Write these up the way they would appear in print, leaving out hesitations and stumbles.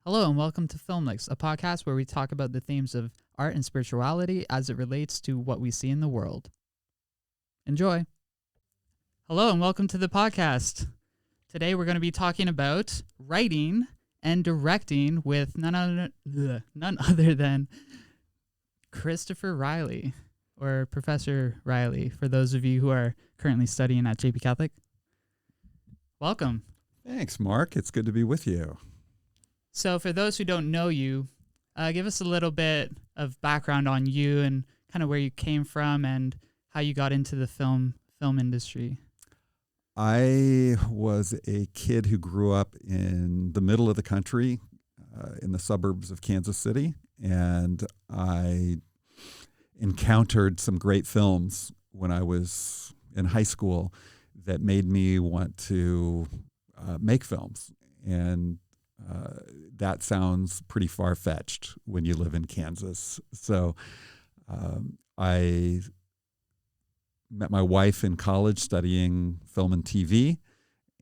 Hello and welcome to Filmlix, a podcast where we talk about the themes of art and spirituality as it relates to what we see in the world. Enjoy. Hello and welcome to the podcast. Today we're going to be talking about writing and directing with none other than Christopher Riley, or Professor Riley, for those of you who are currently studying at JP Catholic. Welcome. Thanks, Mark. It's good to be with you. So for those who don't know you, give us a little bit of background on you and kind of where you came from and how you got into the film industry. I was a kid who grew up in the middle of the country, in the suburbs of Kansas City, and I encountered some great films when I was in high school that made me want to make films. And that sounds pretty far-fetched when you live in Kansas. So I met my wife in college studying film and TV.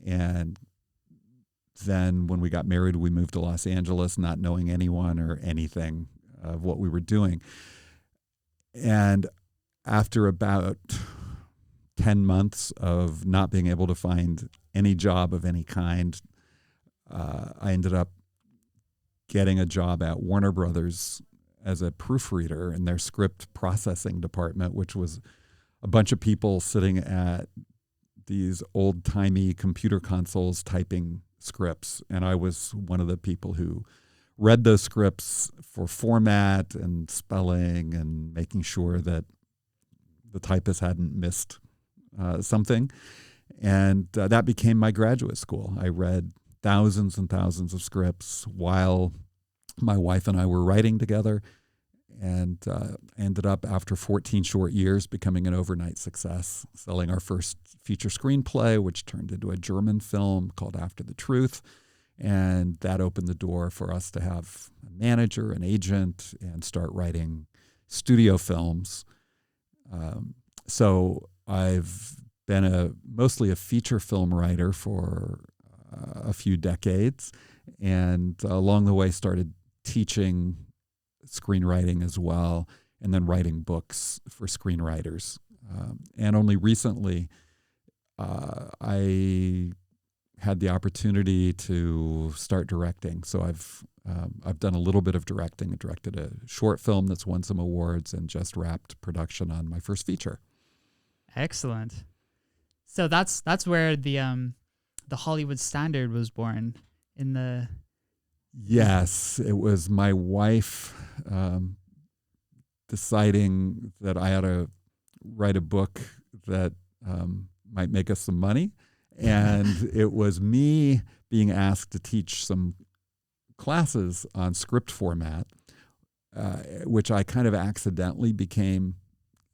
And then when we got married, we moved to Los Angeles, not knowing anyone or anything of what we were doing. And after about 10 months of not being able to find any job of any kind, I ended up getting a job at Warner Brothers as a proofreader in their script processing department, which was a bunch of people sitting at these old-timey computer consoles typing scripts. And I was one of the people who read those scripts for format and spelling and making sure that the typist hadn't missed something. And that became my graduate school. I read thousands and thousands of scripts while my wife and I were writing together, and ended up, after 14 short years, becoming an overnight success, selling our first feature screenplay, which turned into a German film called After the Truth. And that opened the door for us to have a manager, an agent, and start writing studio films. So I've been mostly a feature film writer for a few decades, and along the way started teaching screenwriting as well, and then writing books for screenwriters. And only recently, I had the opportunity to start directing. So I've done a little bit of directing. I directed a short film that's won some awards and just wrapped production on my first feature. Excellent. So that's where the Hollywood Standard was born in the... Yes, it was my wife deciding that I had to write a book that might make us some money. And it was me being asked to teach some classes on script format, which I kind of accidentally became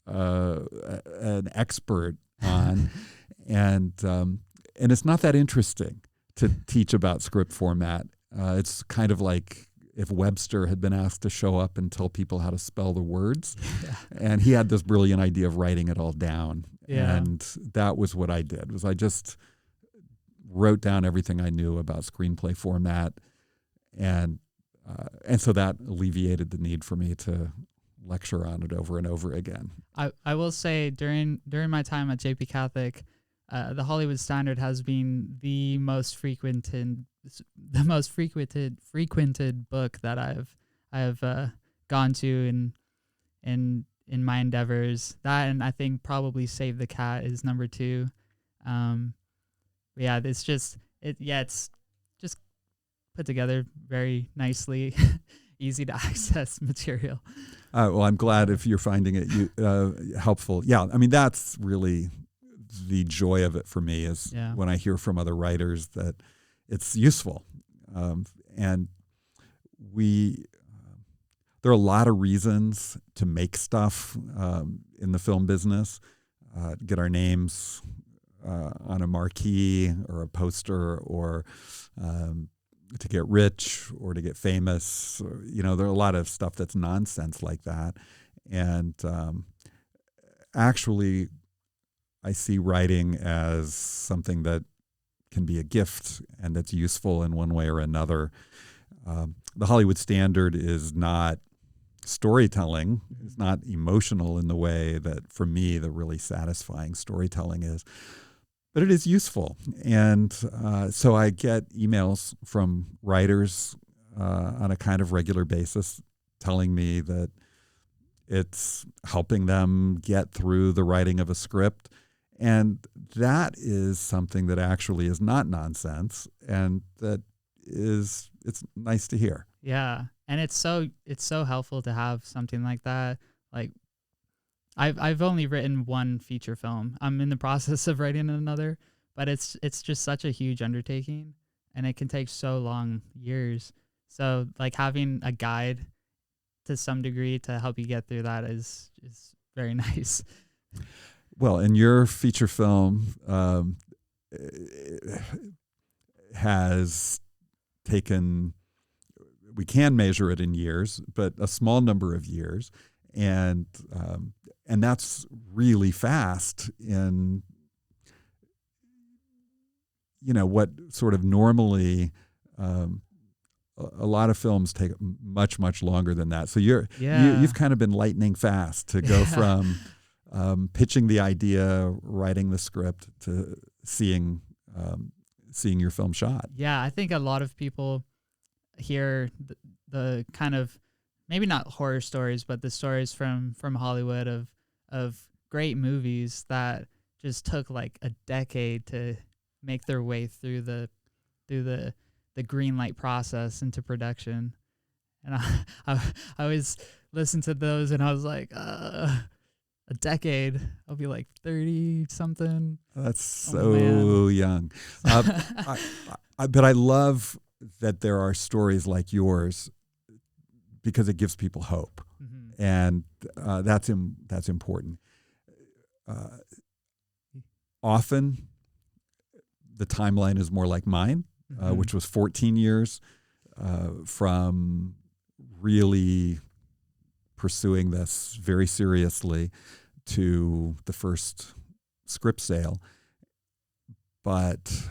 an expert on. And it's not that interesting to teach about script format. It's kind of like if Webster had been asked to show up and tell people how to spell the words. Yeah. And he had this brilliant idea of writing it all down. Yeah. And that was what I did, was I just wrote down everything I knew about screenplay format. And so that alleviated the need for me to lecture on it over and over again. I will say during my time at JP Catholic, the Hollywood Standard has been the most frequented book that I've gone to in my endeavors. That, and I think probably Save the Cat is number 2. Yeah, it's just put together very nicely, easy to access material. Well, I'm glad if you're finding it helpful. Yeah, I mean, that's really the joy of it for me, is when I hear from other writers that it's useful. And there are a lot of reasons to make stuff in the film business, get our names on a marquee or a poster, or to get rich or to get famous. There are a lot of stuff that's nonsense like that. And actually, I see writing as something that can be a gift and that's useful in one way or another. the Hollywood standard is not storytelling. It's not emotional in the way that, for me, the really satisfying storytelling is. But it is useful. And so I get emails from writers on a kind of regular basis telling me that it's helping them get through the writing of a script. And that is something that actually is not nonsense, and it's nice to hear. Yeah. And it's so helpful to have something like that. Like I've only written one feature film. I'm in the process of writing another, but it's just such a huge undertaking, and it can take so long, years. So like having a guide to some degree to help you get through that is very nice. Well, and your feature film has taken, we can measure it in years, but a small number of years, and that's really fast in what sort of normally a lot of films take much longer than that. So you've kind of been lightning fast to go from pitching the idea, writing the script, to seeing your film shot. Yeah, I think a lot of people hear the kind of, maybe not horror stories, but the stories from Hollywood of great movies that just took like a decade to make their way through the green light process into production. And I always listen to those, and I was like, a decade. I'll be like 30 something. That's so young. But I love that there are stories like yours, because it gives people hope, and that's important. Often, the timeline is more like mine, which was 14 years from really pursuing this very seriously to the first script sale. But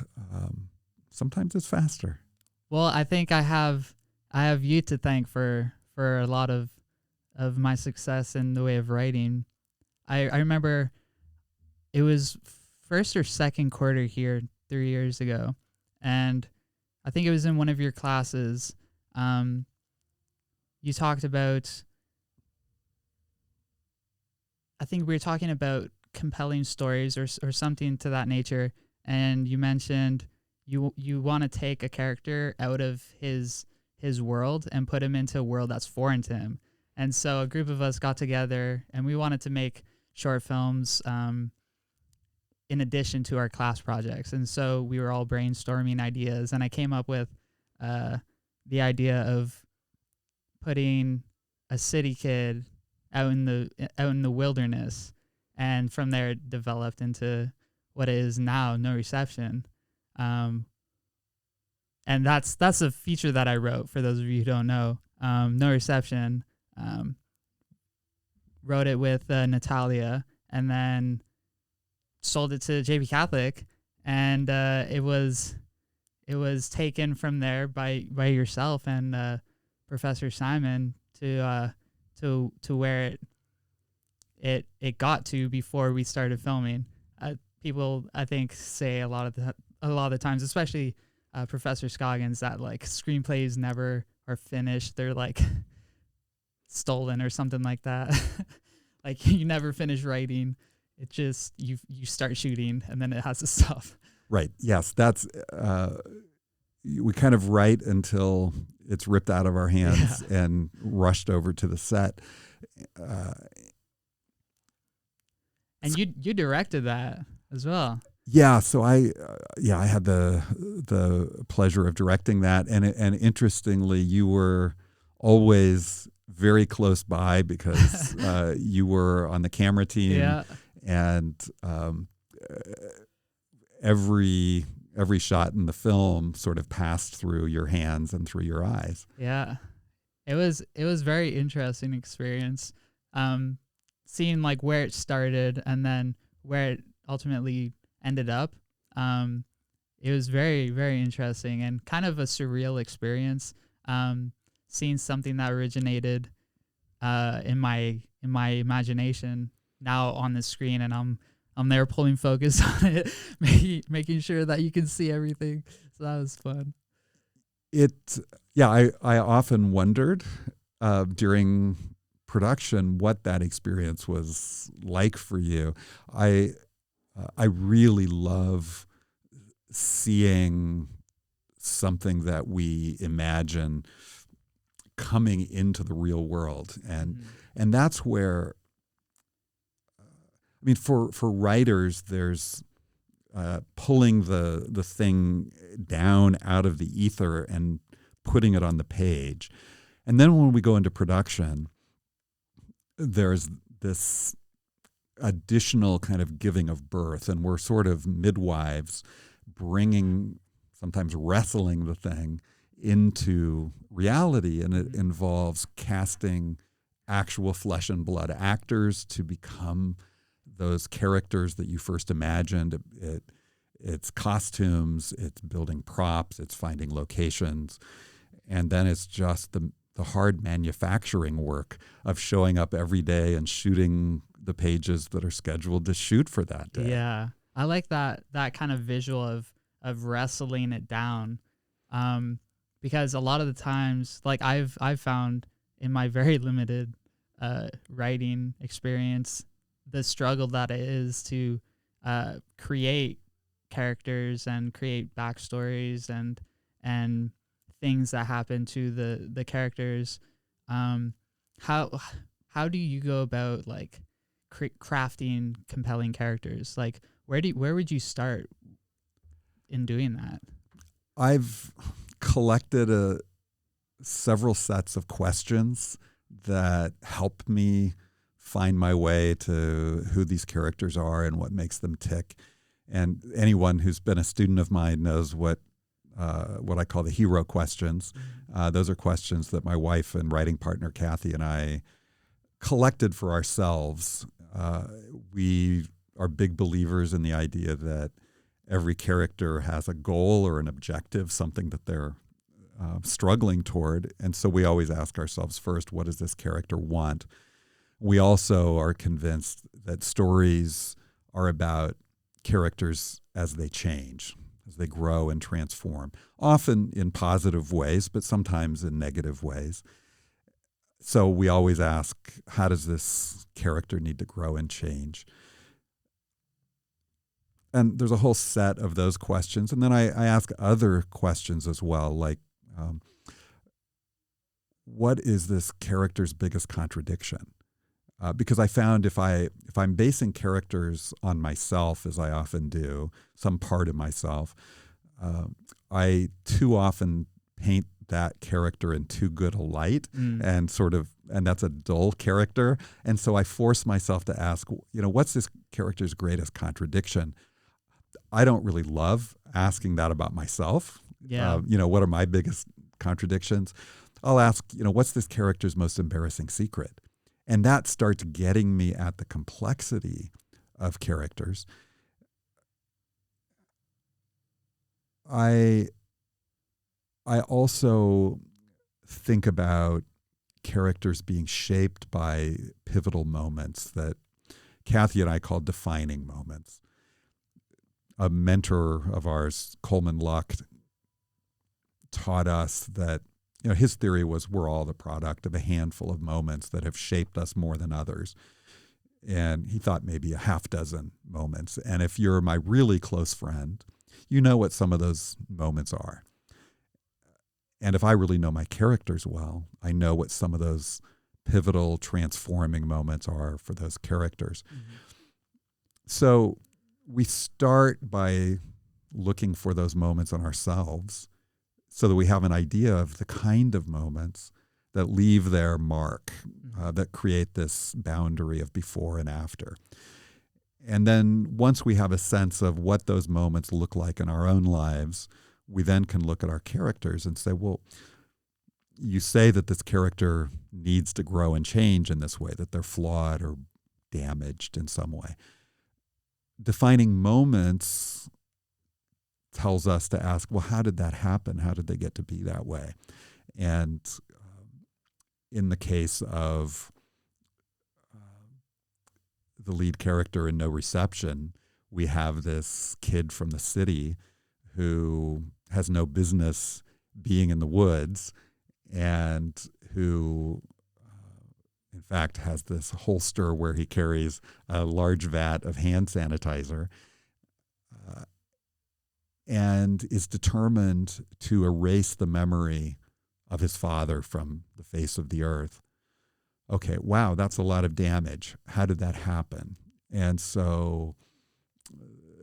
sometimes it's faster. Well, I think I have you to thank for a lot of my success in the way of writing. I remember it was first or second quarter here 3 years ago, and I think it was in one of your classes. You talked about, I think we were talking about compelling stories or something to that nature, and you mentioned you want to take a character out of his world and put him into a world that's foreign to him. And so a group of us got together, and we wanted to make short films in addition to our class projects. And so we were all brainstorming ideas, and I came up with the idea of putting a city kid out in the wilderness, and from there it developed into what it is now, No Reception. And that's a feature that I wrote, for those of you who don't know. No Reception, wrote it with Natalia, and then sold it to JP Catholic, and it was taken from there by yourself and Professor Simon to where it got to before we started filming. People, I think, say a lot of the times, especially Professor Scoggins, that like screenplays never are finished. They're like stolen or something like that. Like you never finish writing. It just, you start shooting and then it has to stop. Right. Yes. That's, we kind of write until it's ripped out of our hands and rushed over to the set. And you directed that as well. Yeah. So I had the pleasure of directing that. And interestingly, you were always very close by, because you were on the camera team. Yeah. And every shot in the film sort of passed through your hands and through your eyes. Yeah, it was very interesting experience, seeing like where it started and then where it ultimately ended up. It was very, very interesting and kind of a surreal experience. seeing something that originated in my imagination now on the screen, and I'm there pulling focus on it, making sure that you can see everything. So that was fun. I often wondered during production what that experience was like for you. I really love seeing something that we imagine coming into the real world, and that's where I mean, for writers, there's pulling the thing down out of the ether and putting it on the page. And then when we go into production, there's this additional kind of giving of birth, and we're sort of midwives sometimes wrestling the thing into reality, and it involves casting actual flesh and blood actors to become those characters that you first imagined. It's costumes, it's building props, it's finding locations, and then it's just the hard manufacturing work of showing up every day and shooting the pages that are scheduled to shoot for that day. Yeah, I like that kind of visual of wrestling it down, because a lot of the times, like I've found in my very limited writing experience, the struggle that it is to create characters and create backstories and things that happen to the characters. How do you go about like crafting compelling characters? Like where would you start in doing that? I've collected several sets of questions that help me find my way to who these characters are and what makes them tick. And anyone who's been a student of mine knows what I call the hero questions. Those are questions that my wife and writing partner Kathy and I collected for ourselves. We are big believers in the idea that every character has a goal or an objective, something that they're struggling toward. And so we always ask ourselves first, what does this character want? We also are convinced that stories are about characters as they change, as they grow and transform, often in positive ways, but sometimes in negative ways. So we always ask, how does this character need to grow and change? And there's a whole set of those questions. And then I ask other questions as well, like, what is this character's biggest contradiction? Because I found if I'm basing characters on myself, as I often do, some part of myself, I too often paint that character in too good a light, and that's a dull character. And so I force myself to ask, what's this character's greatest contradiction? I don't really love asking that about myself. Yeah. What are my biggest contradictions? I'll ask, what's this character's most embarrassing secret? And that starts getting me at the complexity of characters. I also think about characters being shaped by pivotal moments that Kathy and I call defining moments. A mentor of ours, Coleman Luck, taught us that his theory was we're all the product of a handful of moments that have shaped us more than others. And he thought maybe a half dozen moments. And if you're my really close friend, you know what some of those moments are. And if I really know my characters well, I know what some of those pivotal, transforming moments are for those characters. Mm-hmm. So we start by looking for those moments in ourselves so that we have an idea of the kind of moments that leave their mark, that create this boundary of before and after. And then once we have a sense of what those moments look like in our own lives, we then can look at our characters and say, well, you say that this character needs to grow and change in this way, that they're flawed or damaged in some way. Defining moments tells us to ask, well, how did that happen? How did they get to be that way? And in the case of the lead character in No Reception, we have this kid from the city who has no business being in the woods and who, in fact, has this holster where he carries a large vat of hand sanitizer and is determined to erase the memory of his father from the face of the earth. Okay, wow, that's a lot of damage. How did that happen? And so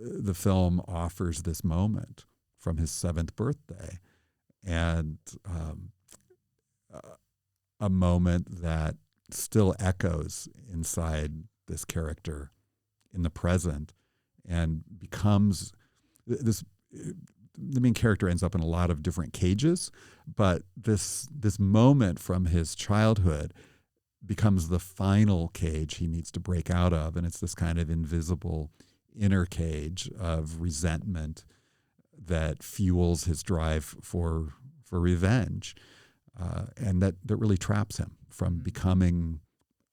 the film offers this moment from his 7th birthday, and a moment that still echoes inside this character in the present and becomes this. The main character ends up in a lot of different cages, but this moment from his childhood becomes the final cage he needs to break out of, and it's this kind of invisible inner cage of resentment that fuels his drive for revenge, and that really traps him from becoming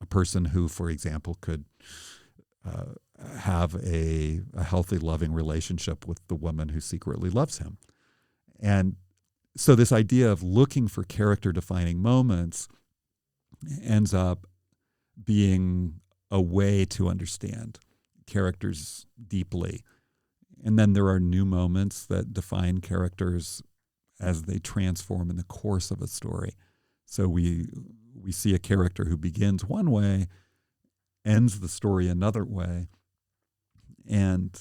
a person who, for example, could have a healthy, loving relationship with the woman who secretly loves him. And so this idea of looking for character-defining moments ends up being a way to understand characters deeply. And then there are new moments that define characters as they transform in the course of a story. So we see a character who begins one way, ends the story another way. And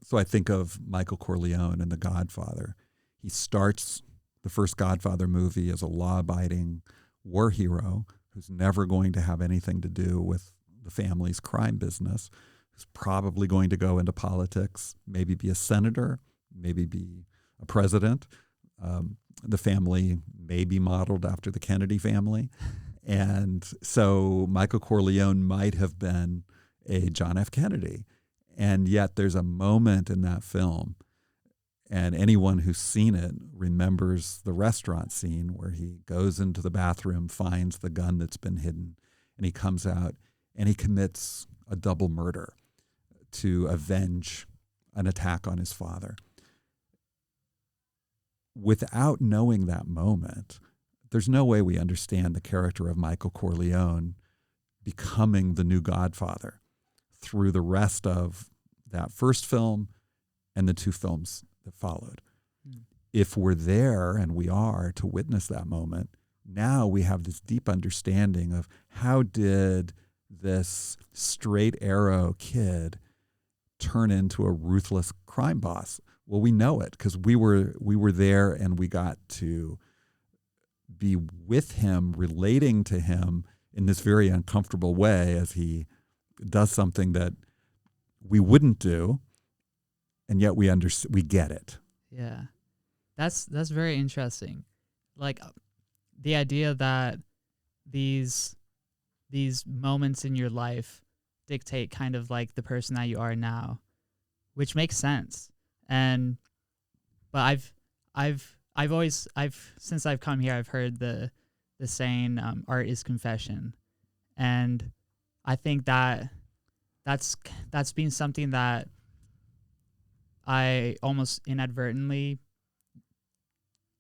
so I think of Michael Corleone in The Godfather. He starts the first Godfather movie as a law-abiding war hero who's never going to have anything to do with the family's crime business, who's probably going to go into politics, maybe be a senator, maybe be a president. The family may be modeled after the Kennedy family. And so Michael Corleone might have been a John F. Kennedy. And yet there's a moment in that film, and anyone who's seen it remembers the restaurant scene where he goes into the bathroom, finds the gun that's been hidden, and he comes out and he commits a double murder to avenge an attack on his father. Without knowing that moment, there's no way we understand the character of Michael Corleone becoming the new Godfather through the rest of that first film and the 2 films that followed. If we're there, and we are, to witness that moment, now we have this deep understanding of how did this straight arrow kid turn into a ruthless crime boss? Well, we know it because we were there, and we got to be with him, relating to him in this very uncomfortable way as he does something that we wouldn't do, and yet we get it. Yeah, that's very interesting. Like the idea that these moments in your life dictate kind of like the person that you are now, which makes sense. But I've always since I've come here, I've heard the saying art is confession, and I think that's been something that I almost inadvertently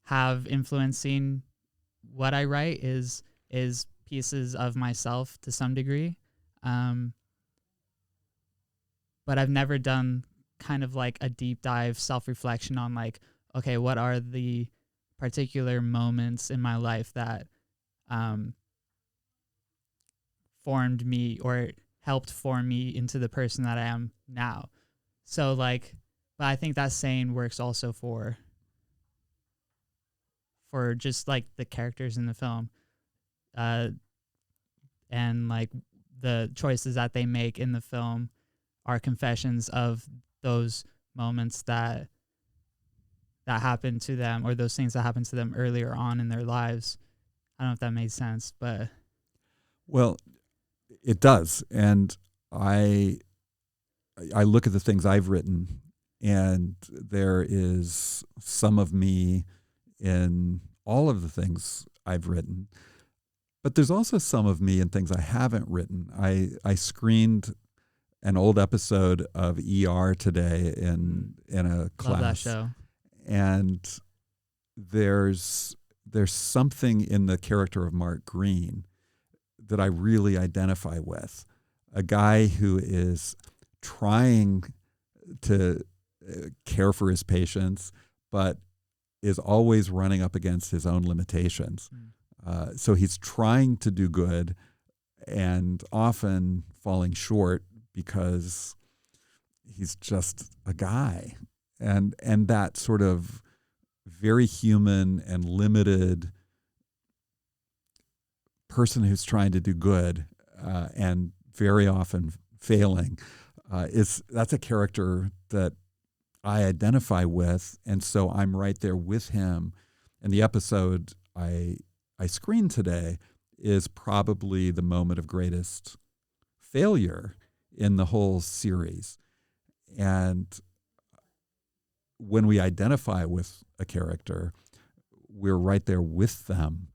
have influencing what I write is pieces of myself to some degree. But I've never done kind of like a deep dive self-reflection on like, okay, what are the particular moments in my life that formed me or helped form me into the person that I am now. So like, but I think that saying works also for just like the characters in the film, and like the choices that they make in the film are confessions of those moments that happened to them, or those things that happened to them earlier on in their lives. I don't know if that made sense, but well, it does. And I look at the things I've written, and there is some of me in all of the things I've written. But there's also some of me in things I haven't written. I screened an old episode of ER today in a class. Love that show. And there's something in the character of Mark Green that I really identify with. A guy who is trying to care for his patients, but is always running up against his own limitations. So he's trying to do good and often falling short because he's just a guy. And that sort of very human and limited person who's trying to do good and very often failing that's a character that I identify with, and so I'm right there with him. And the episode I screened today is probably the moment of greatest failure in the whole series. And when we identify with a character, we're right there with them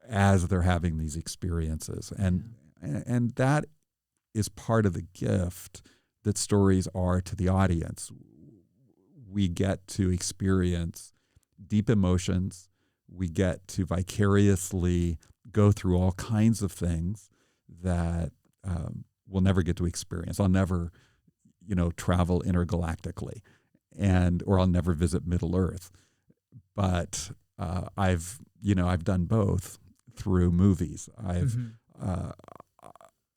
as they're having these experiences. And that is part of the gift that stories are to the audience. We get to experience deep emotions. We get to vicariously go through all kinds of things that we'll never get to experience. I'll never, travel intergalactically, or I'll never visit Middle Earth. But I've done both through movies.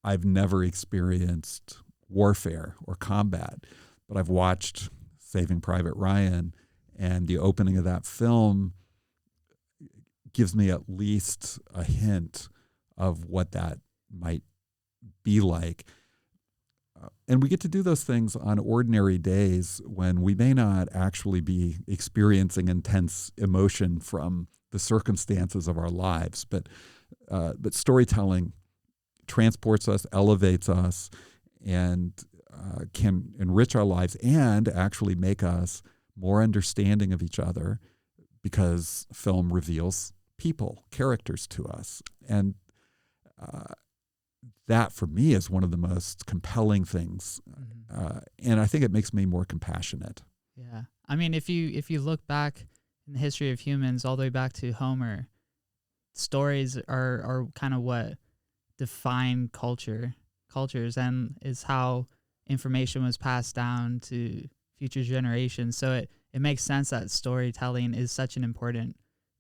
I've never experienced warfare or combat, but I've watched Saving Private Ryan, and the opening of that film gives me at least a hint of what that might be like. And we get to do those things on ordinary days when we may not actually be experiencing intense emotion from the circumstances of our lives, but storytelling transports us, elevates us, and can enrich our lives and actually make us more understanding of each other, because film reveals people, characters to us. And that, for me, is one of the most compelling things. And I think it makes me more compassionate. Yeah. I mean, if you look back in the history of humans, all the way back to Homer, stories are kind of what define cultures, and is how information was passed down to future generations. So it makes sense that storytelling is such an important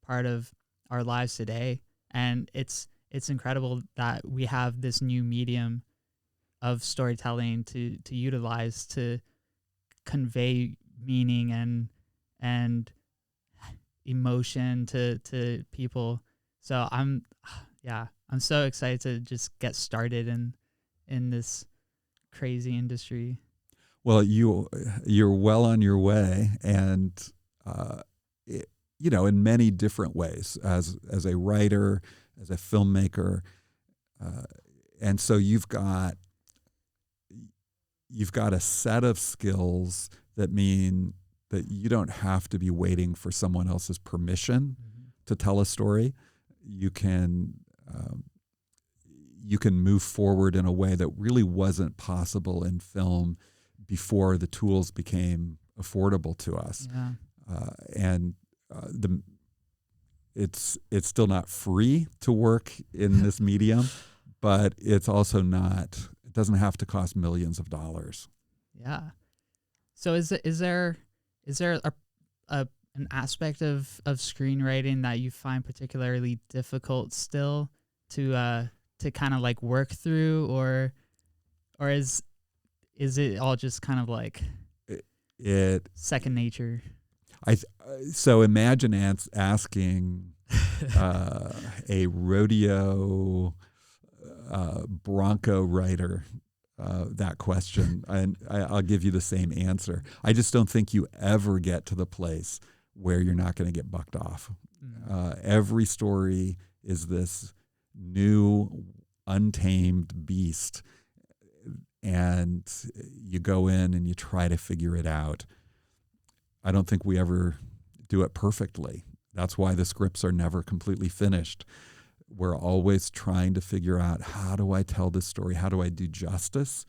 part of our lives today. And it's incredible that we have this new medium of storytelling to utilize to convey meaning and emotion to people. So I'm so excited to just get started in this crazy industry. Well, you're well on your way, and in many different ways, as a writer, as a filmmaker, and so you've got a set of skills that mean that you don't have to be waiting for someone else's permission to tell a story. You can move forward in a way that really wasn't possible in film before the tools became affordable to us. It's still not free to work in this medium, but it's also not. It doesn't have to cost millions of dollars. Yeah. So is there an aspect of screenwriting that you find particularly difficult still to kind of like work through, or is it all just kind of like it second nature? So imagine asking a rodeo bronco rider that question, and I'll give you the same answer. I just don't think you ever get to the place where you're not going to get bucked off. Every story is this new, untamed beast, and you go in and you try to figure it out. I don't think we ever do it perfectly. That's why the scripts are never completely finished. We're always trying to figure out, how do I tell this story? How do I do justice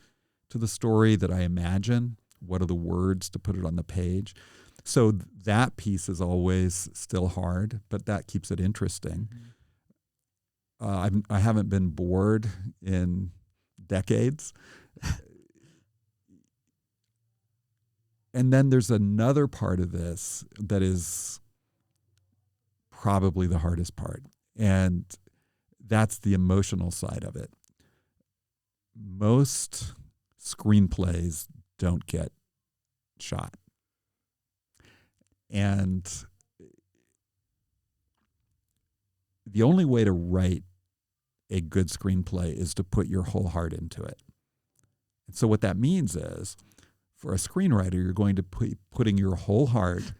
to the story that I imagine? What are the words to put it on the page? So that piece is always still hard, but that keeps it interesting. I haven't been bored in decades. And then there's another part of this that is probably the hardest part, and that's the emotional side of it. Most screenplays don't get shot. And the only way to write a good screenplay is to put your whole heart into it. And so what that means is, for a screenwriter, you're going to be putting your whole heart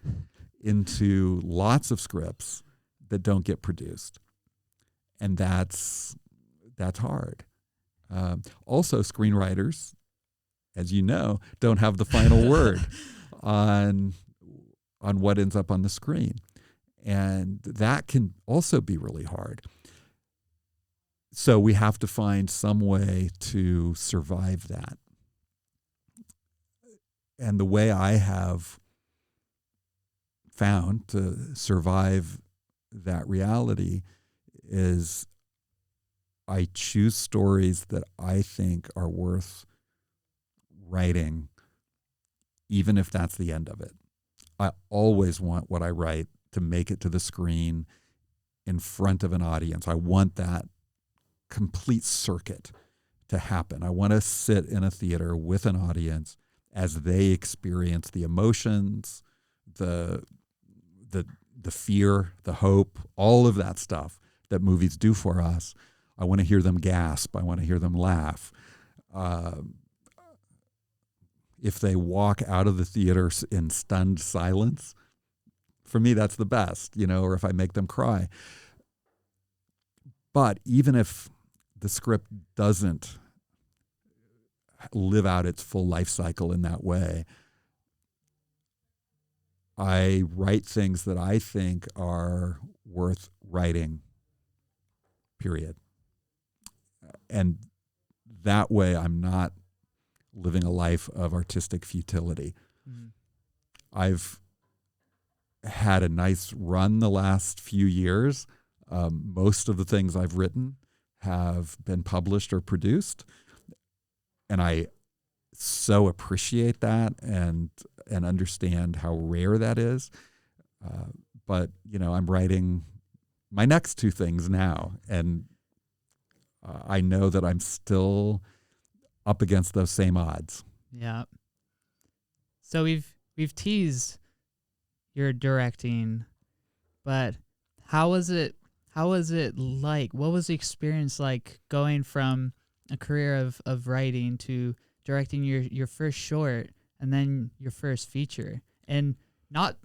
into lots of scripts that don't get produced. And that's hard. Also, screenwriters, as you know, don't have the final word on what ends up on the screen. And that can also be really hard. So we have to find some way to survive that. And the way I have found to survive that reality is I choose stories that I think are worth writing, even if that's the end of it. I always want what I write to make it to the screen in front of an audience. I want that complete circuit to happen. I want to sit in a theater with an audience as they experience the emotions, the fear, the hope, all of that stuff that movies do for us. I want to hear them gasp. I want to hear them laugh. If they walk out of the theater in stunned silence, for me, that's the best, or if I make them cry. But even if the script doesn't live out its full life cycle in that way, I write things that I think are worth writing, period. And that way I'm not living a life of artistic futility. I've had a nice run the last few years. Most of the things I've written have been published or produced. And I so appreciate that and understand how rare that is. But, I'm writing my next two things now. And I know that I'm still up against those same odds. Yeah. So we've teased your directing, but how was it like? What was the experience like going from a career of writing to directing your first short and then your first feature, and not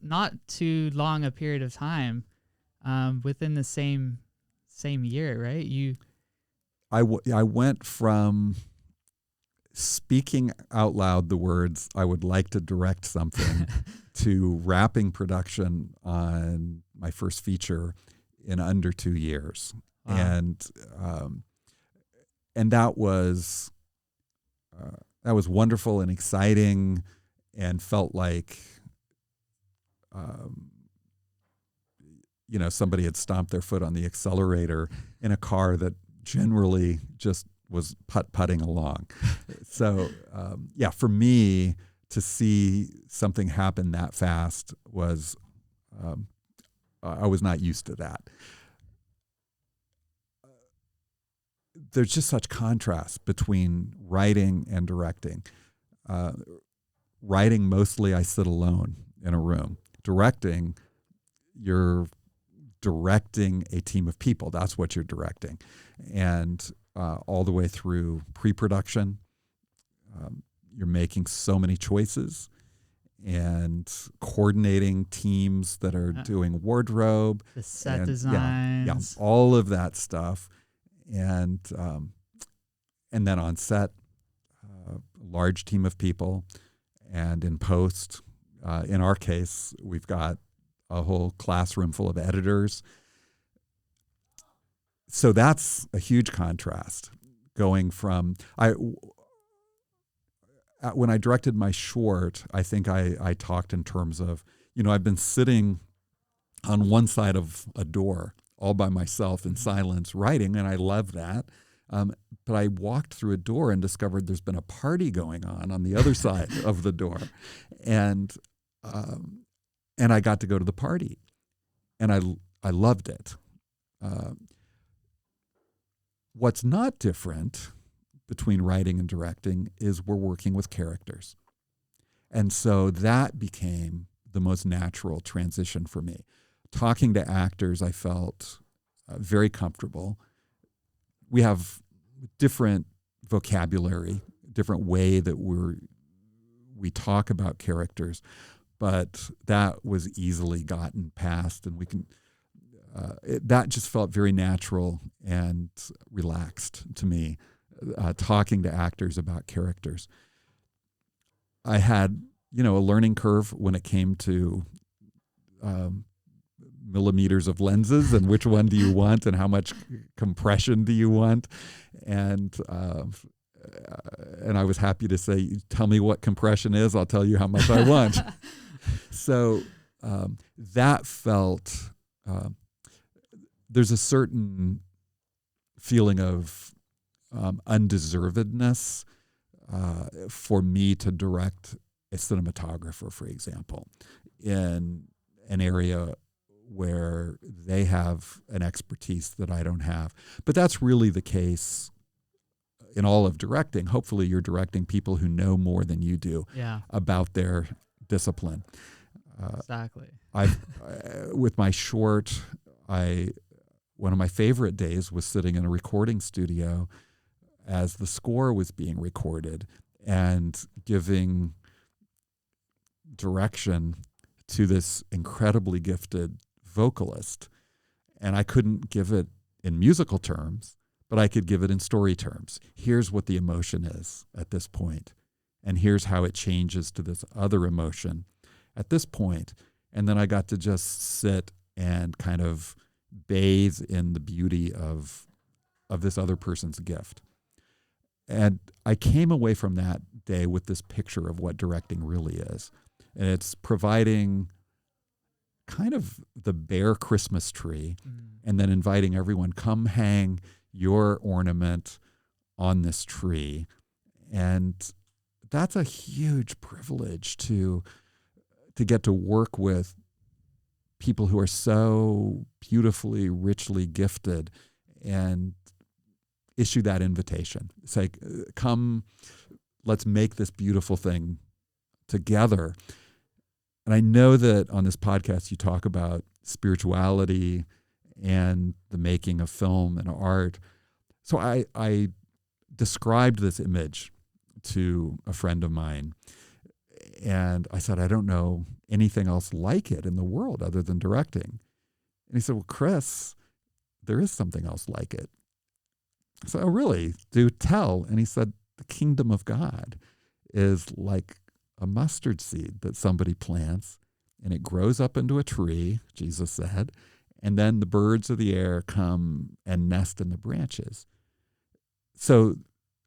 too long a period of time, within the same year, right? I went from speaking out loud the words, I would like to direct something, to wrapping production on my first feature in under 2 years. Wow. And that was wonderful and exciting, and felt like somebody had stomped their foot on the accelerator in a car that generally just was putting along. So for me to see something happen that fast was, I was not used to that. There's just such contrast between writing and directing. Writing, mostly I sit alone in a room. Directing, you're directing a team of people. That's what you're directing. And all the way through pre-production, you're making so many choices and coordinating teams that are doing wardrobe, the set designs, all of that stuff. And then on set, a large team of people, and in post, in our case, we've got a whole classroom full of editors. So that's a huge contrast going from when I directed my short, I think I talked in terms of, I've been sitting on one side of a door all by myself in silence writing, and I love that. But I walked through a door and discovered there's been a party going on the other side of the door. And I got to go to the party, and I loved it. What's not different between writing and directing is we're working with characters. And so that became the most natural transition for me. Talking to actors, I felt very comfortable. We have different vocabulary, different way that we talk about characters, but that was easily gotten past, and we can. That just felt very natural and relaxed to me, talking to actors about characters. I had, a learning curve when it came to millimeters of lenses and which one do you want and how much compression do you want. And I was happy to say, tell me what compression is, I'll tell you how much I want. So that felt... there's a certain feeling of undeservedness for me to direct a cinematographer, for example, in an area where they have an expertise that I don't have. But that's really the case in all of directing. Hopefully you're directing people who know more than you do about their discipline. Exactly. With my short, one of my favorite days was sitting in a recording studio as the score was being recorded and giving direction to this incredibly gifted vocalist. And I couldn't give it in musical terms, but I could give it in story terms. Here's what the emotion is at this point, and here's how it changes to this other emotion at this point. And then I got to just sit and kind of bathe in the beauty of this other person's gift. And I came away from that day with this picture of what directing really is. And it's providing kind of the bare Christmas tree and then inviting everyone, come hang your ornament on this tree. And that's a huge privilege to get to work with people who are so beautifully, richly gifted and issue that invitation. Say, come, let's make this beautiful thing together. And I know that on this podcast you talk about spirituality and the making of film and art. So I described this image to a friend of mine, and I said, I don't know anything else like it in the world other than directing. And he said, well, Chris, there is something else like it. I said, oh, really? Do tell. And he said, the kingdom of God is like a mustard seed that somebody plants, and it grows up into a tree, Jesus said, and then the birds of the air come and nest in the branches. So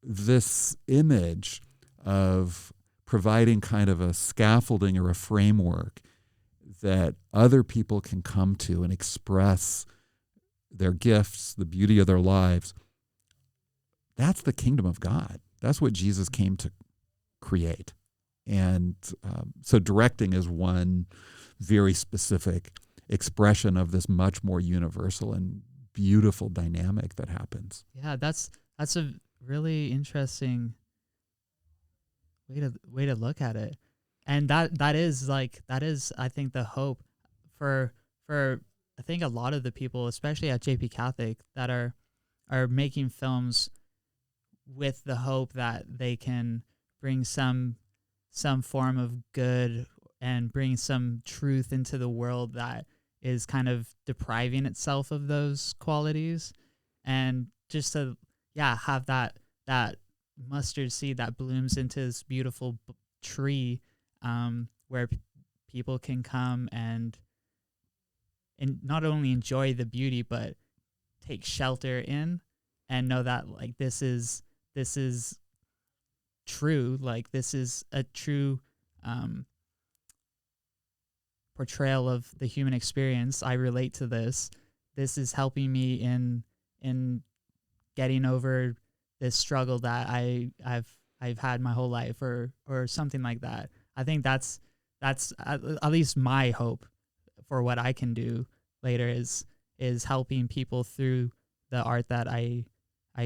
this image of providing kind of a scaffolding or a framework that other people can come to and express their gifts, the beauty of their lives, that's the kingdom of God. That's what Jesus came to create. And so directing is one very specific expression of this much more universal and beautiful dynamic that happens. Yeah, that's a really interesting way to look at it. And that is I think the hope for I think a lot of the people, especially at JP Catholic, that are making films with the hope that they can bring some form of good and bring some truth into the world that is kind of depriving itself of those qualities, and just to have that mustard seed that blooms into this beautiful tree where people can come and and not only enjoy the beauty, but take shelter in and know that like this is true. Like this is a true portrayal of the human experience. I relate to this. This is helping me in getting over this struggle that I've had my whole life, or something like that. I think that's at least my hope for what I can do later is helping people through the art that I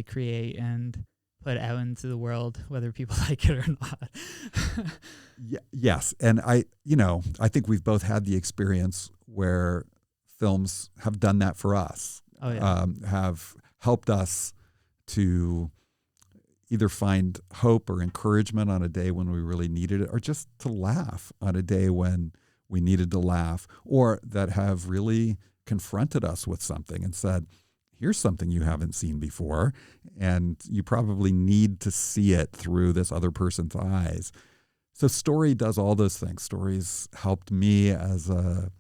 create and put out into the world, whether people like it or not. Yes. And I think we've both had the experience where films have done that for us, Oh yeah. have helped us to either find hope or encouragement on a day when we really needed it, or just to laugh on a day when we needed to laugh, or that have really confronted us with something and said, here's something you haven't seen before, and you probably need to see it through this other person's eyes. So story does all those things. Stories helped me as a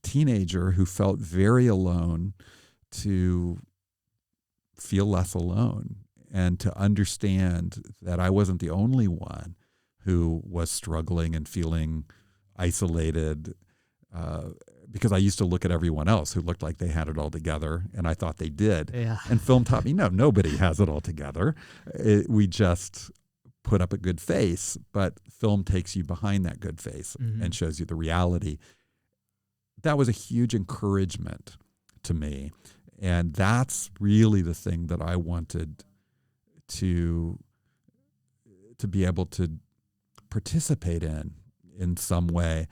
teenager who felt very alone to feel less alone, and to understand that I wasn't the only one who was struggling and feeling isolated, because I used to look at everyone else who looked like they had it all together, and I thought they did. Yeah. And film taught me, no, nobody has it all together. We just put up a good face, but film takes you behind that good face and shows you the reality. That was a huge encouragement to me. And that's really the thing that I wanted to be able to participate in some way.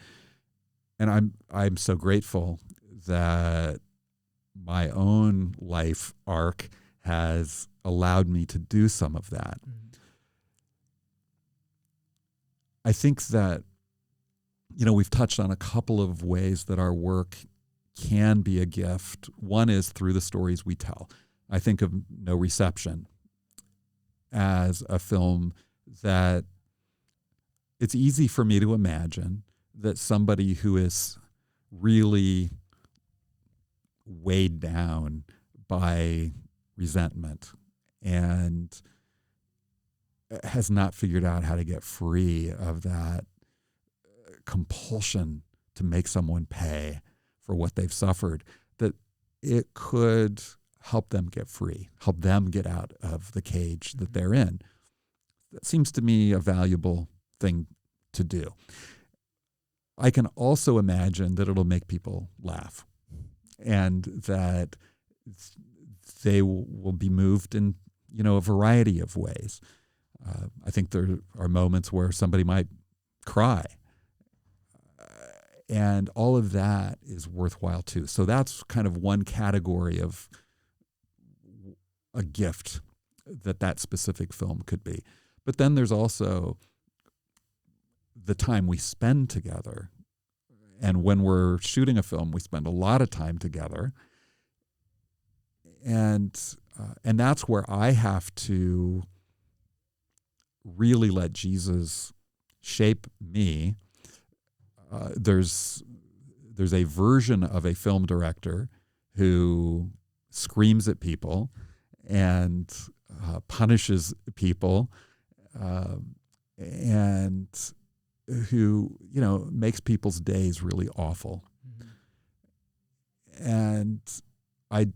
And I'm so grateful that my own life arc has allowed me to do some of that. I think that, we've touched on a couple of ways that our work can be a gift. One is through the stories we tell. I think of No Reception as a film that it's easy for me to imagine that somebody who is really weighed down by resentment and has not figured out how to get free of that compulsion to make someone pay for what they've suffered, that it could help them get free, help them get out of the cage that they're in. That seems to me a valuable thing to do. I can also imagine that it'll make people laugh, and that they will be moved in, a variety of ways. I think there are moments where somebody might cry, and all of that is worthwhile too. So that's kind of one category of a gift that specific film could be. But then there's also the time we spend together. And when we're shooting a film, we spend a lot of time together. And that's where I have to really let Jesus shape me. There's a version of a film director who screams at people and punishes people, and who makes people's days really awful. And I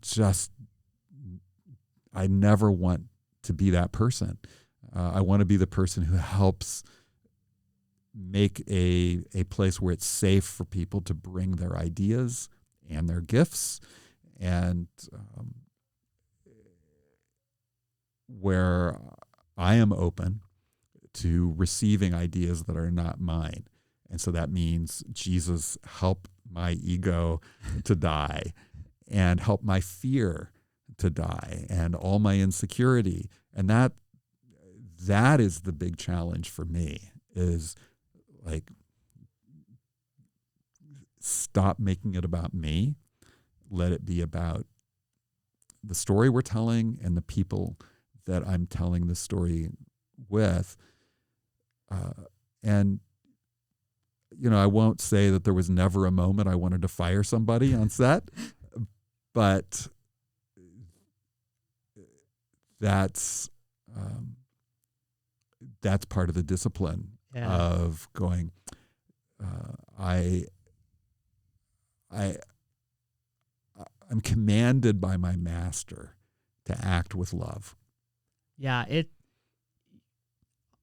never want to be that person. I want to be the person who helps make a place where it's safe for people to bring their ideas and their gifts, and where I am open to receiving ideas that are not mine. And so that means, Jesus, help my ego to die, and help my fear to die, and all my insecurity. And that is the big challenge for me, is like, stop making it about me. Let it be about the story we're telling and the people that I'm telling the story with. And I won't say that there was never a moment I wanted to fire somebody on set, but that's part of the discipline of going. I'm commanded by my master to act with love. Yeah, it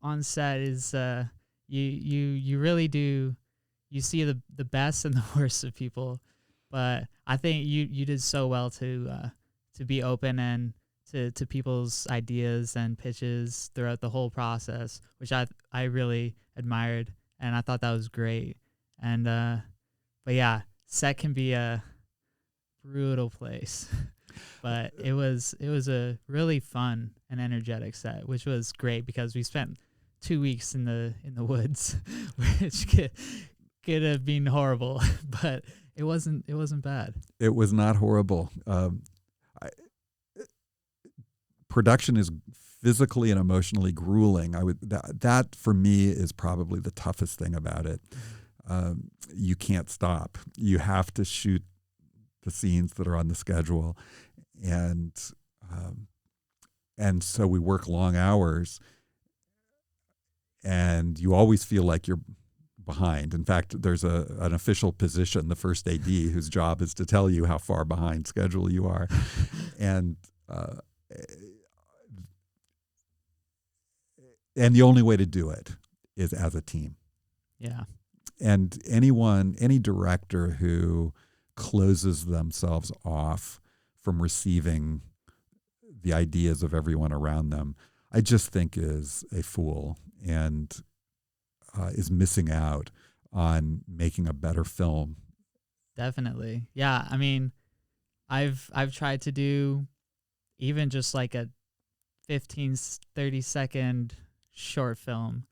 on set is you really do. You see the best and the worst of people, but I think you did so well to be open and to people's ideas and pitches throughout the whole process, which I really admired, and I thought that was great. And but yeah, set can be a brutal place. But it was a really fun and energetic set, which was great because we spent 2 weeks in the woods, which could have been horrible, but it wasn't bad. It was not horrible. Production is physically and emotionally grueling. That for me is probably the toughest thing about it. You can't stop. You have to shoot the scenes that are on the schedule, and so we work long hours, and you always feel like you're behind. In fact, there's an official position, the first AD, whose job is to tell you how far behind schedule you are, and the only way to do it is as a team. Yeah. And any director who closes themselves off from receiving the ideas of everyone around them, I just think is a fool and is missing out on making a better film. Definitely. Yeah. I mean, I've tried to do even just like a 15, 30-second short film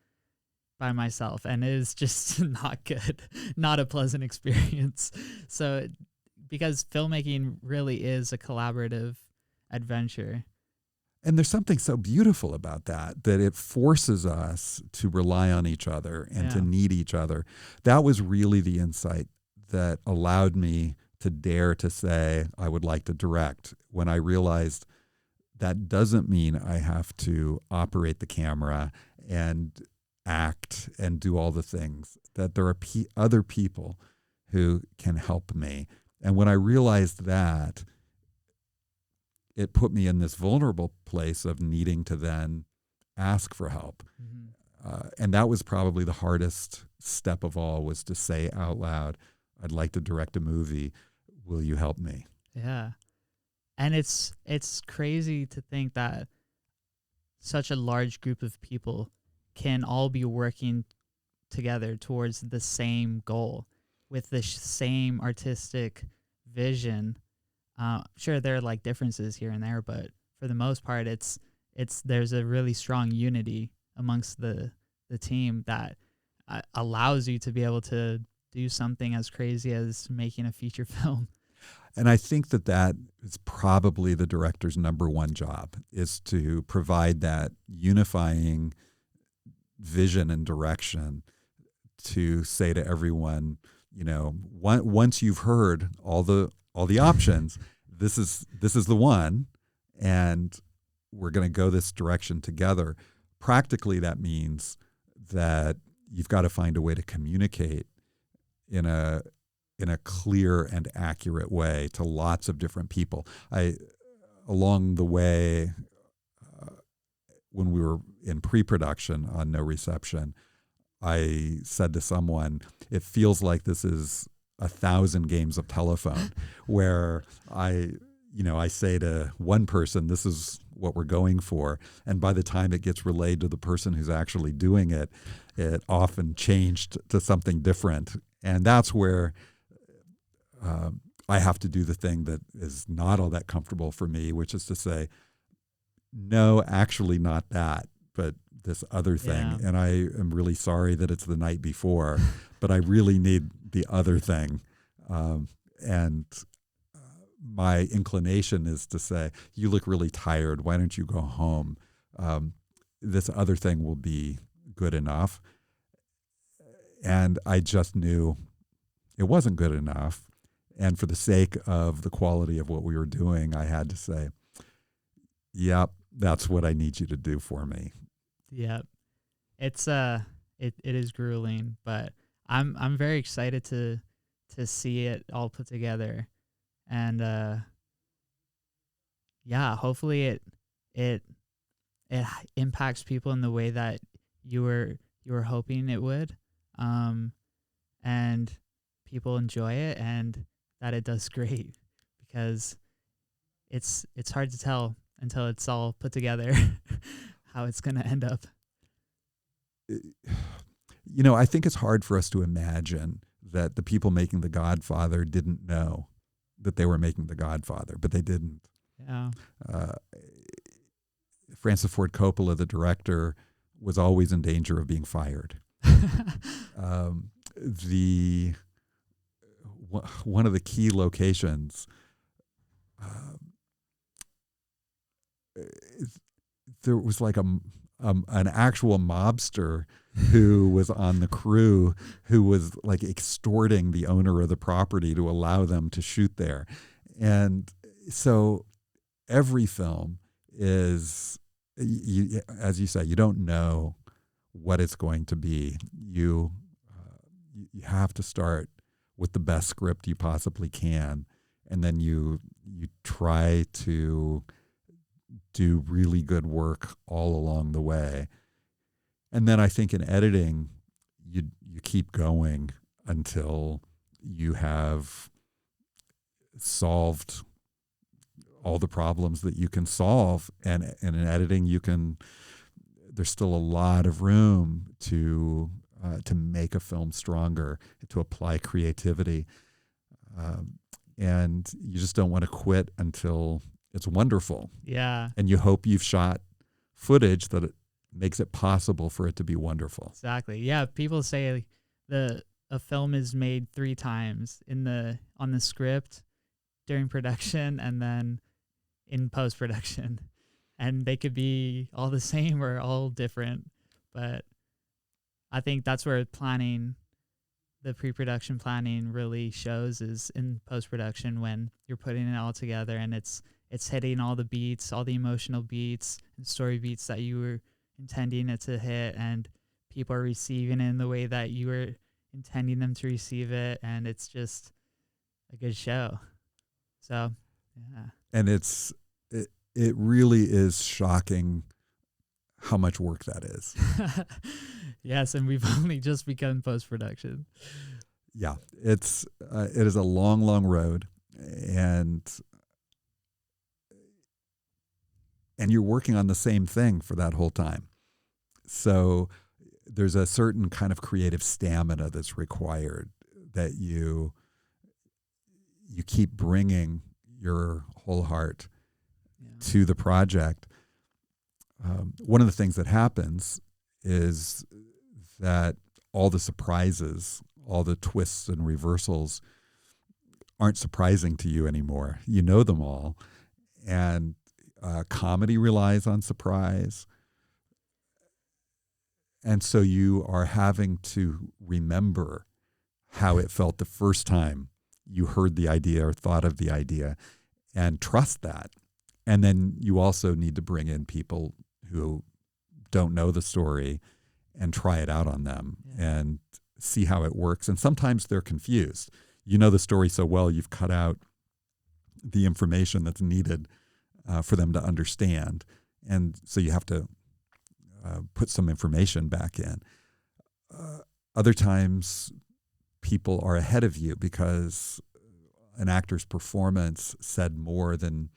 by myself, and it is just not good, not a pleasant experience. So because filmmaking really is a collaborative adventure. And there's something so beautiful about that it forces us to rely on each other and to need each other. That was really the insight that allowed me to dare to say I would like to direct, when I realized that doesn't mean I have to operate the camera and act and do all the things, that there are other people who can help me. And when I realized that, it put me in this vulnerable place of needing to then ask for help. Mm-hmm. And that was probably the hardest step of all, was to say out loud, I'd like to direct a movie. Will you help me? Yeah. And it's crazy to think that such a large group of people can all be working together towards the same goal with the same artistic vision. Sure, there are like differences here and there, but for the most part, there's a really strong unity amongst the team that allows you to be able to do something as crazy as making a feature film. And I think that is probably the director's number one job, is to provide that unifying vision and direction, to say to everyone, once you've heard all the options, this is the one, and we're going to go this direction together. Practically, that means that you've got to find a way to communicate in a clear and accurate way to lots of different people. Along the way, when we were in pre-production on No Reception, I said to someone, it feels like this is 1,000 games of telephone, where I say to one person, this is what we're going for, and by the time it gets relayed to the person who's actually doing it, it often changed to something different. And that's where I have to do the thing that is not all that comfortable for me, which is to say, no, actually not that, but this other thing. Yeah. And I am really sorry that it's the night before, but I really need the other thing. And my inclination is to say, you look really tired. Why don't you go home? This other thing will be good enough. And I just knew it wasn't good enough. And for the sake of the quality of what we were doing, I had to say, yep, that's what I need you to do for me. Yep. It's it is grueling, but I'm very excited to see it all put together. And yeah, hopefully it impacts people in the way that you were hoping it would. And people enjoy it, and that it does great, because it's hard to tell until it's all put together how it's going to end up. You know, I think it's hard for us to imagine that the people making The Godfather didn't know that they were making The Godfather, but they didn't. Yeah. Francis Ford Coppola, the director, was always in danger of being fired. One of the key locations, there was like an actual mobster who was on the crew, who was like extorting the owner of the property to allow them to shoot there. And so every film is, as you say, you don't know what it's going to be. You have to start with the best script you possibly can, and then you try to do really good work all along the way. And then I think in editing, you keep going until you have solved all the problems that you can solve. And in editing, there's still a lot of room to make a film stronger, to apply creativity. And you just don't want to quit until it's wonderful. Yeah. And you hope you've shot footage that it makes it possible for it to be wonderful. Exactly. Yeah. People say a film is made 3 times on the script, during production, and then in post-production. And they could be all the same or all different. But I think that's where the pre-production planning really shows, is in post-production, when you're putting it all together and it's hitting all the beats, all the emotional beats and story beats that you were intending it to hit, and people are receiving it in the way that you were intending them to receive it, and it's just a good show. So, yeah. And it really is shocking how much work that is. Yes, and we've only just begun post-production. Yeah, it is a long, long road, and you're working on the same thing for that whole time. So there's a certain kind of creative stamina that's required, that you keep bringing your whole heart to the project. One of the things that happens is that all the surprises, all the twists and reversals aren't surprising to you anymore. You know them all. And comedy relies on surprise. And so you are having to remember how it felt the first time you heard the idea or thought of the idea, and trust that. And then you also need to bring in people who don't know the story and try it out on them and see how it works. And sometimes they're confused. You know the story so well, you've cut out the information that's needed for them to understand. And so you have to put some information back in. Other times, people are ahead of you because an actor's performance said more than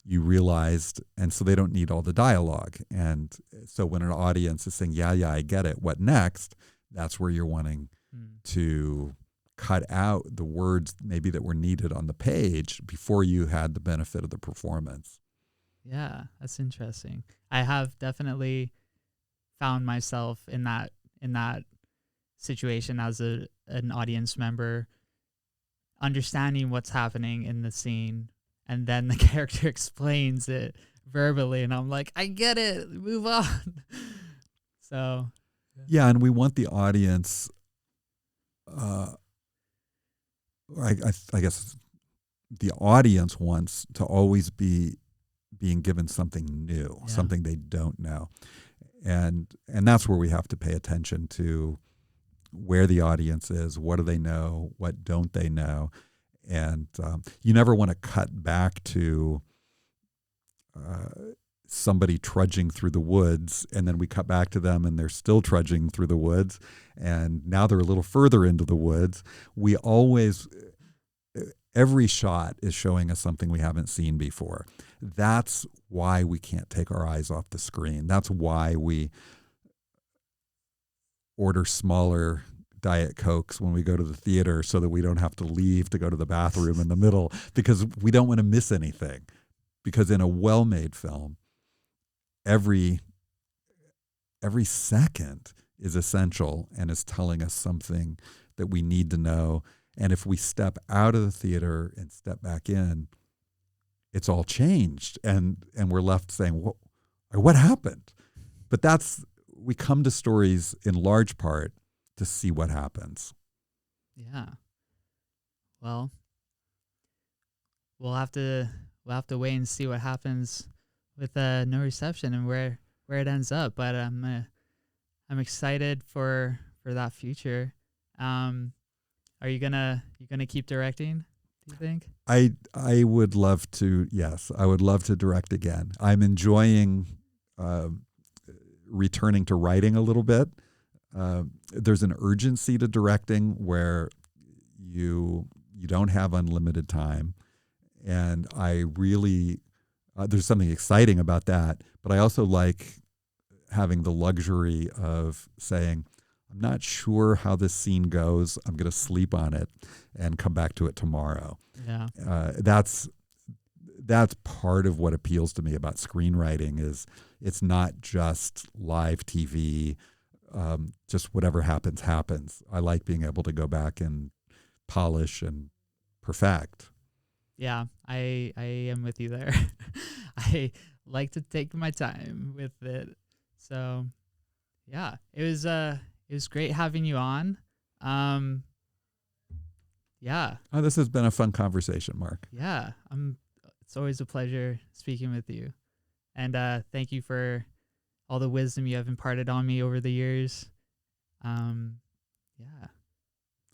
you realized, and so they don't need all the dialogue. And so when an audience is saying, yeah, I get it, what next? That's where you're wanting to cut out the words maybe that were needed on the page before you had the benefit of the performance. Yeah, that's interesting. I have definitely found myself in that situation as an audience member, understanding what's happening in the scene, and then the character explains it verbally, and I'm like, I get it, move on. So yeah, and we want the audience I guess the audience wants to always be being given something new, something they don't know. And that's where we have to pay attention to where the audience is, what do they know, what don't they know. And you never want to cut back to somebody trudging through the woods, and then we cut back to them and they're still trudging through the woods, and now they're a little further into the woods. We always, every shot is showing us something we haven't seen before. That's why we can't take our eyes off the screen. That's why we order smaller Diet Cokes when we go to the theater, so that we don't have to leave to go to the bathroom in the middle, because we don't want to miss anything. Because in a well-made film, every second is essential and is telling us something that we need to know. And if we step out of the theater and step back in, it's all changed, and we're left saying, what happened? But we come to stories in large part to see what happens. Yeah. Well, we'll have to wait and see what happens with no reception and where it ends up. But I'm excited for that future. Are you gonna keep directing, do you think? I would love to. Yes, I would love to direct again. I'm enjoying returning to writing a little bit. There's an urgency to directing where you don't have unlimited time, and I really there's something exciting about that. But I also like having the luxury of saying, I'm not sure how this scene goes. I'm going to sleep on it and come back to it tomorrow. Yeah, that's part of what appeals to me about screenwriting. Is it's not just live TV. Just whatever happens. I like being able to go back and polish and perfect. Yeah, I am with you there. I like to take my time with it. So, yeah, it was great having you on. Yeah. Oh, this has been a fun conversation, Mark. Yeah, it's always a pleasure speaking with you. And thank you for all the wisdom you have imparted on me over the years. Yeah,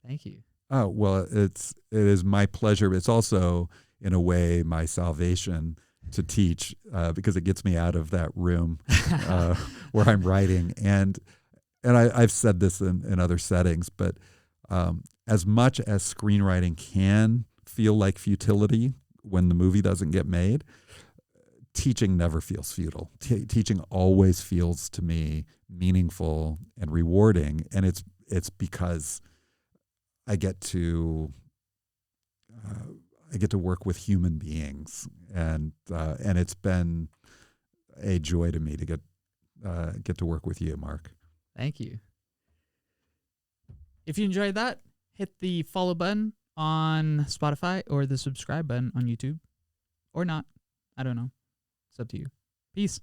thank you. Oh, well, it is my pleasure. It's also, in a way, my salvation to teach, because it gets me out of that room where I'm writing. And I've said this in other settings, but as much as screenwriting can feel like futility when the movie doesn't get made, teaching never feels futile. Teaching always feels, to me, meaningful and rewarding, and it's because I get to work with human beings, and it's been a joy to me to get to work with you, Mark. Thank you. If you enjoyed that, hit the follow button on Spotify or the subscribe button on YouTube, or not. I don't know. It's up to you. Peace.